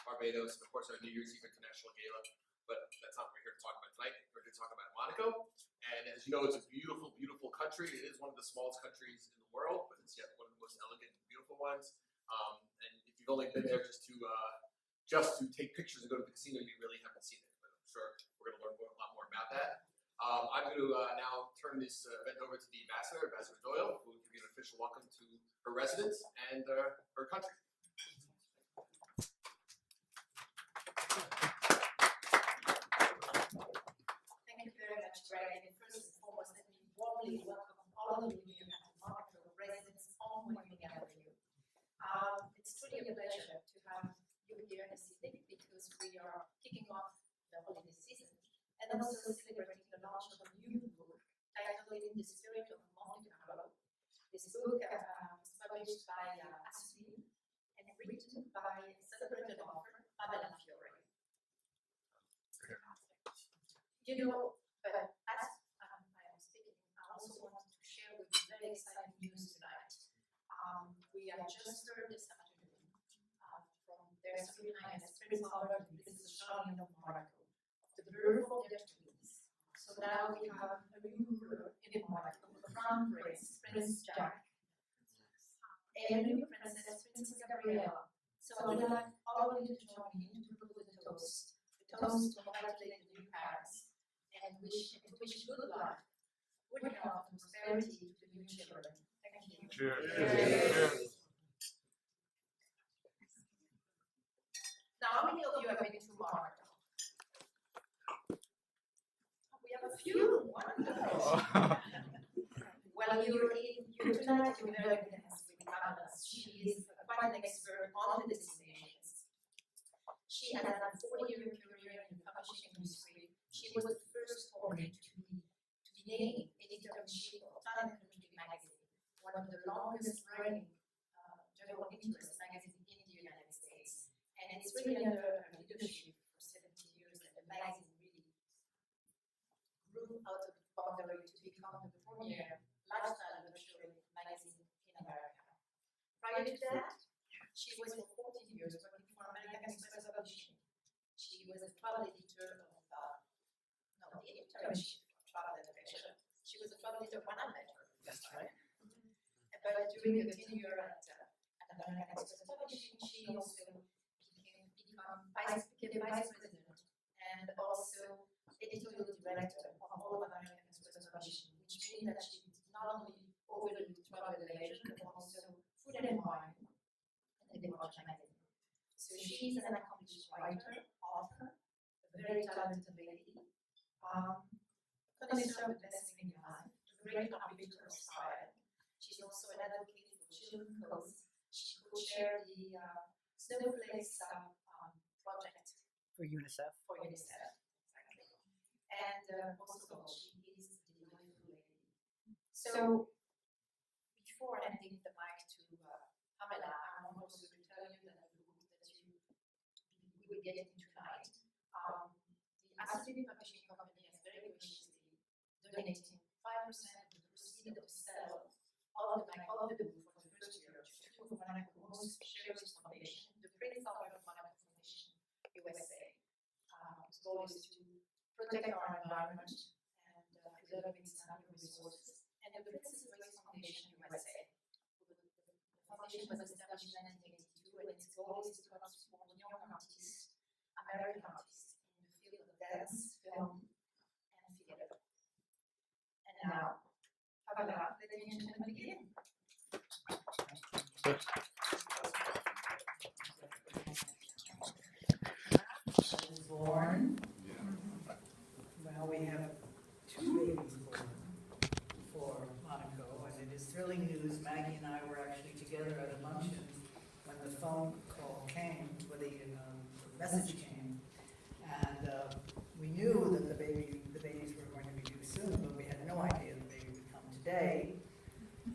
Barbados, and of course our New Year's Eve International Gala. But that's not what we're here to talk about tonight. We're here to talk about Monaco. And as you know, it's a beautiful, beautiful country. It is one of the smallest countries in the world, but it's yet one of the most elegant and beautiful ones. And if you've only been there just to take pictures and go to the casino, you really haven't seen it. But I'm sure we're going to learn a lot more about that. I'm going to now turn this event over to the Ambassador Doyle, who will give you an official welcome to her residence and her country. Thank you very much, Greg. And first and foremost, let me warmly welcome all of you here at the Monaco residence on Monaco Avenue. It's truly a pleasure to have you here this evening because we are kicking off the holiday season and also celebrating the launch of a new book titled In the Spirit of Monte Carlo. This book was published by Aspen and written by celebrated author Pamela Fiore. You know, but as I am speaking, I also wanted to share with you very exciting news tonight. We have just heard this afternoon from their Serene Highness Prince Albert and Princess Charlene of Monaco of the birth of their twins. So now we have a new ruler in Monaco, the Crown Prince, Prince Jack, and a new princess, Princess Gabriella. So I would like all of you to join me to propose a toast to congratulate the new parents and wish good luck, good health, and prosperity to the new children. Thank you. Cheers. Cheers. Now, how many of you have been to Monaco? We have a few. Wonderful. Well, you're tonight. You're very good with Pamela. She is quite an expert on the destinations. She has a 40-year career in publishing industry. She was the first foreigner to be named editor-in-chief of Time and Country magazine, one of the longest-running general interest magazines in the United States. And it's really under her leadership for 70 years that the magazine really grew out of the boundary to become the premier lifestyle luxury magazine in America. Prior to that, she was for 14 years working for American Express Publishing. She was a travel editor of, the editor-in-chief of Travel Adventure. She was a travel editor when I met her. That's right. But during her tenure at American Express Publishing, she also became vice president and also editorial director of all of American Express Publishing, which means that she not only overlooked travel and leisure, but also food and wine and the Watch magazine. So she's an accomplished writer, author, a very talented lady, connoisseur of the best thing in life, a great arbiter of style. She's also an advocate for children's cause. She co-chaired the Snowflakes project for UNICEF. Exactly. And most of all, she is a delightful lady. So, before handing the mic to Pamela, I want also to tell you that the book that we will get into tonight, the Aspen Publishing Company has very graciously donated 5% of the proceeds of the sale of the book for the first year to two of Monaco's most cherished foundation, the Prince Albert of Monaco Foundation, USA. Its goal is to protect our environment and preserve its natural resources. And the Princess Grace Foundation USA. The foundation was established in 1982, and its goal is to support young artists, American artists, in the field of dance, film, and theater. And now, Pamela, let the gentlemen begin. Born. Well, we have two babies born for Monaco, and it is thrilling news. Maggie and I were actually together at a luncheon when the phone call came, when the message came, and we knew that the babies were going to be due soon, but we had no idea that they would come today,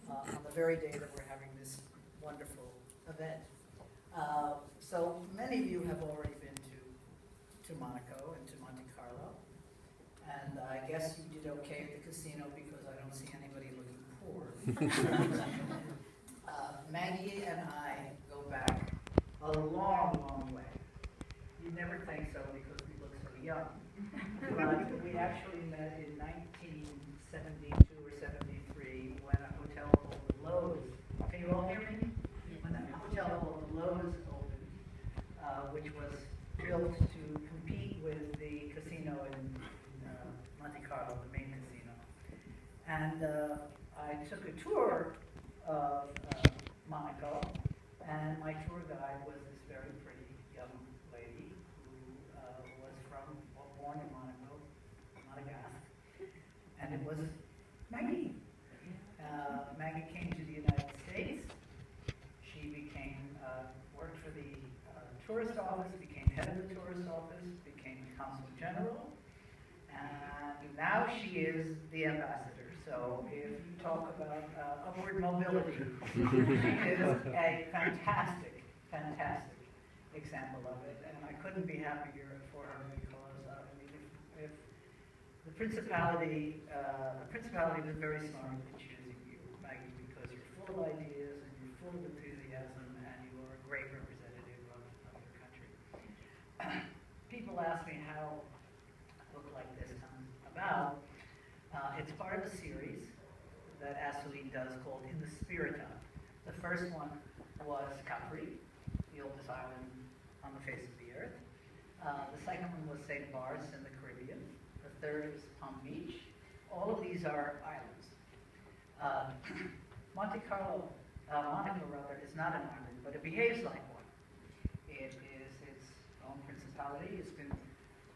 on the very day that we're having this wonderful event. So many of you have already been to Monaco and to Monte Carlo, and I guess you did okay at the casino because I don't see anybody looking poor. Maggie and I go back a long, long way. young. But we actually met in 1972 or 73 when a hotel called the Lowe's. Can you all hear me? When a hotel called the Lowe's opened, which was built to compete with the casino in Monte Carlo, the main casino. And I took a tour of Monaco, and my tour guide was this very pretty young lady who was born in Monaco, Monegasque, and it was Maggie. Maggie came to the United States. She worked for the tourist office, became head of the tourist office, became consul general, and now she is the ambassador. So if you talk about upward mobility, she is a fantastic, fantastic example of it, and I couldn't be happier for her because if the principality was very smart in choosing you, Maggie, because you're full of ideas and you're full of enthusiasm and you are a great representative of your country. People ask me how a book like this comes about. It's part of a series that Asseline does called In the Spirit of. The first one was Capri, the oldest island on the face of the earth. The second one was St. Bart's in the Caribbean. The third was Palm Beach. All of these are islands. Monaco is not an island, but it behaves like one. It is its own principality. It's been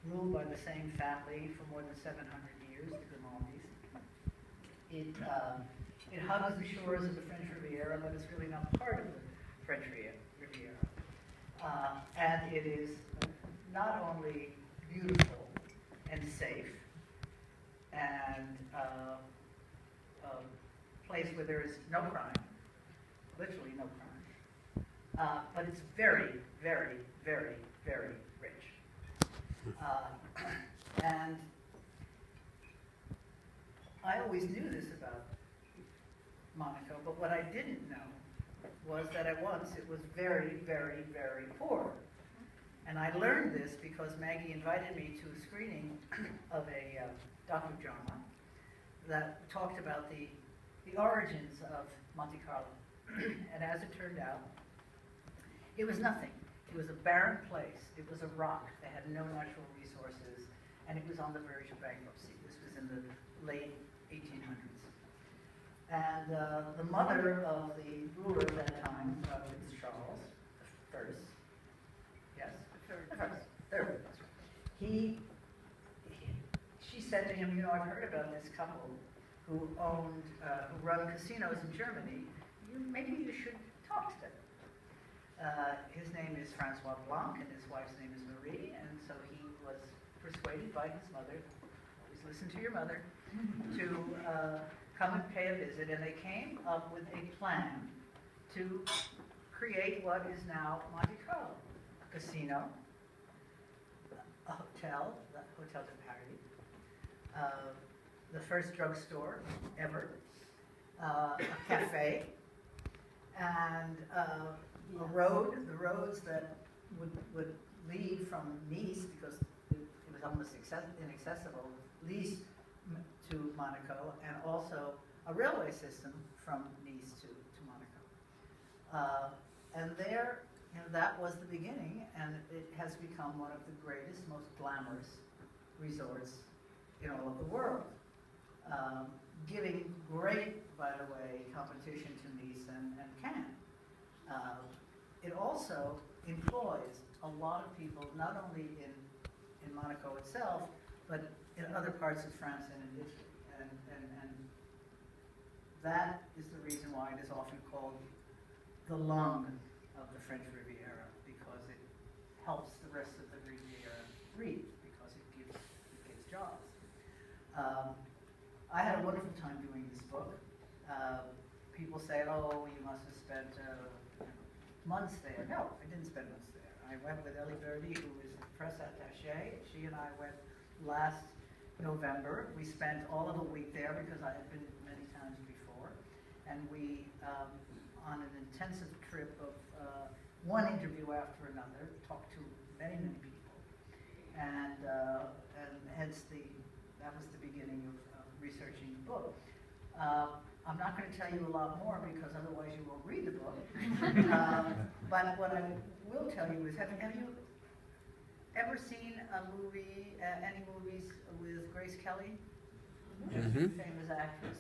ruled by the same family for more than 700 years, the Grimaldi's. It hugs the shores of the French Riviera, but it's really not part of the French Riviera. And it is not only beautiful and safe, and a place where there is no crime, literally no crime, but it's very, very, very, very rich. And I always knew this about Monaco, but what I didn't know was that at once it was very, very, very poor. And I learned this because Maggie invited me to a screening of a docudrama that talked about the origins of Monte Carlo. And as it turned out, it was nothing. It was a barren place. It was a rock. They had no natural resources, and it was on the verge of bankruptcy. This was in the late 1800s. And the mother of the ruler at that time, Prince Charles I, yes, third. She said to him, you know, I've heard about this couple who run casinos in Germany. Maybe you should talk to them. His name is Francois Blanc, and his wife's name is Marie, and so he was persuaded by his mother, always listen to your mother, to come and pay a visit, and they came up with a plan to create what is now Monte Carlo. A casino, a hotel, the Hotel de Paris, the first drugstore ever, a cafe, and the roads that would lead from Nice, because it was almost inaccessible, lead to Monaco, and also a railway system from Nice to Monaco. And there, you know, that was the beginning, and it has become one of the greatest, most glamorous resorts in all of the world. Giving great, by the way, competition to Nice and Cannes. It also employs a lot of people, not only in Monaco itself, but in other parts of France and in Italy. And that is the reason why it is often called the lung of the French Riviera, because it helps the rest of the Riviera breathe, because it gives jobs. I had a wonderful time doing this book. People say, oh, you must have spent months there. No, I didn't spend months there. I went with Ellie Verdi, who is the press attaché. She and I went last November. We spent all of a week there because I had been many times before. And we, on an intensive trip of one interview after another, talked to many, many people. and hence that was the beginning of researching the book. I'm not going to tell you a lot more because otherwise you won't read the book. But what I will tell you is, have you ever seen any movies with Grace Kelly? Mm-hmm. Famous actress.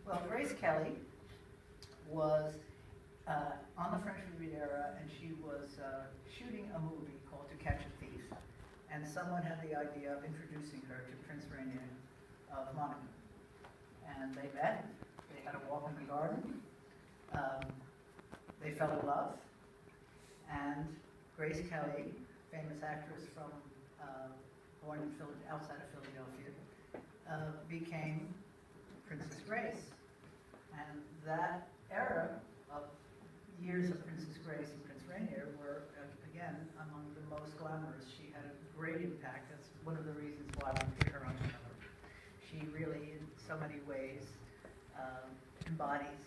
Well, Grace Kelly was on the French Riviera, and she was shooting a movie called To Catch a Thief. And someone had the idea of introducing her to Prince Rainier of Monaco. And they met, they had a walk in the garden, they fell in love, and Grace Kelly, famous actress from born in outside of Philadelphia, became Princess Grace. And that era of years of Princess Grace and Prince Rainier were, again, among the most glamorous. She had a great impact. That's one of the reasons why we put her on the cover. She really, in so many ways, embodies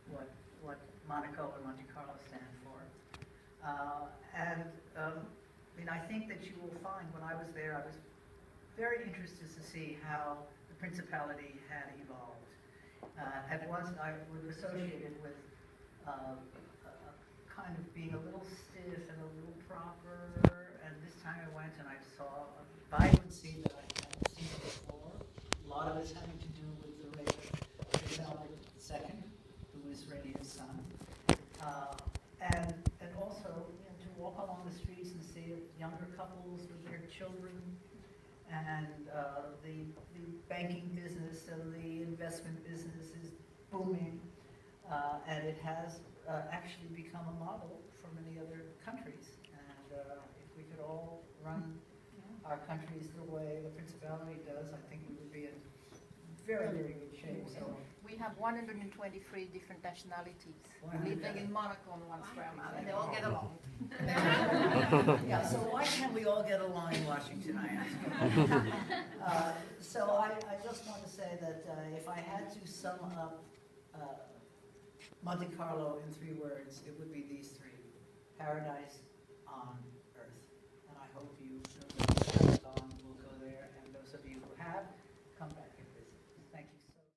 what Monaco and Monte Carlo stand for. I think that you will find, when I was there, I was very interested to see how the Principality had evolved. At once, I was associated with kind of being a little stiff and a little proper, and this time I went and I saw a vibrancy that I hadn't seen before. A lot of it's having to do with the reign of Prince Albert II, who was Rainier's son. And also, to walk along the streets and see younger couples with their children, and the banking business and the investment business is booming, and it has actually become a model for many other countries. And if we could all run our countries the way the Principality does, I think we would be in very, very good shape. So we have 123 different nationalities living in Monaco on one square mile, and they all get along. Yeah, so why can't we all get along in Washington, I ask? So I just want to say that if I had to sum up Monte Carlo in 3 words, it would be these 3: paradise,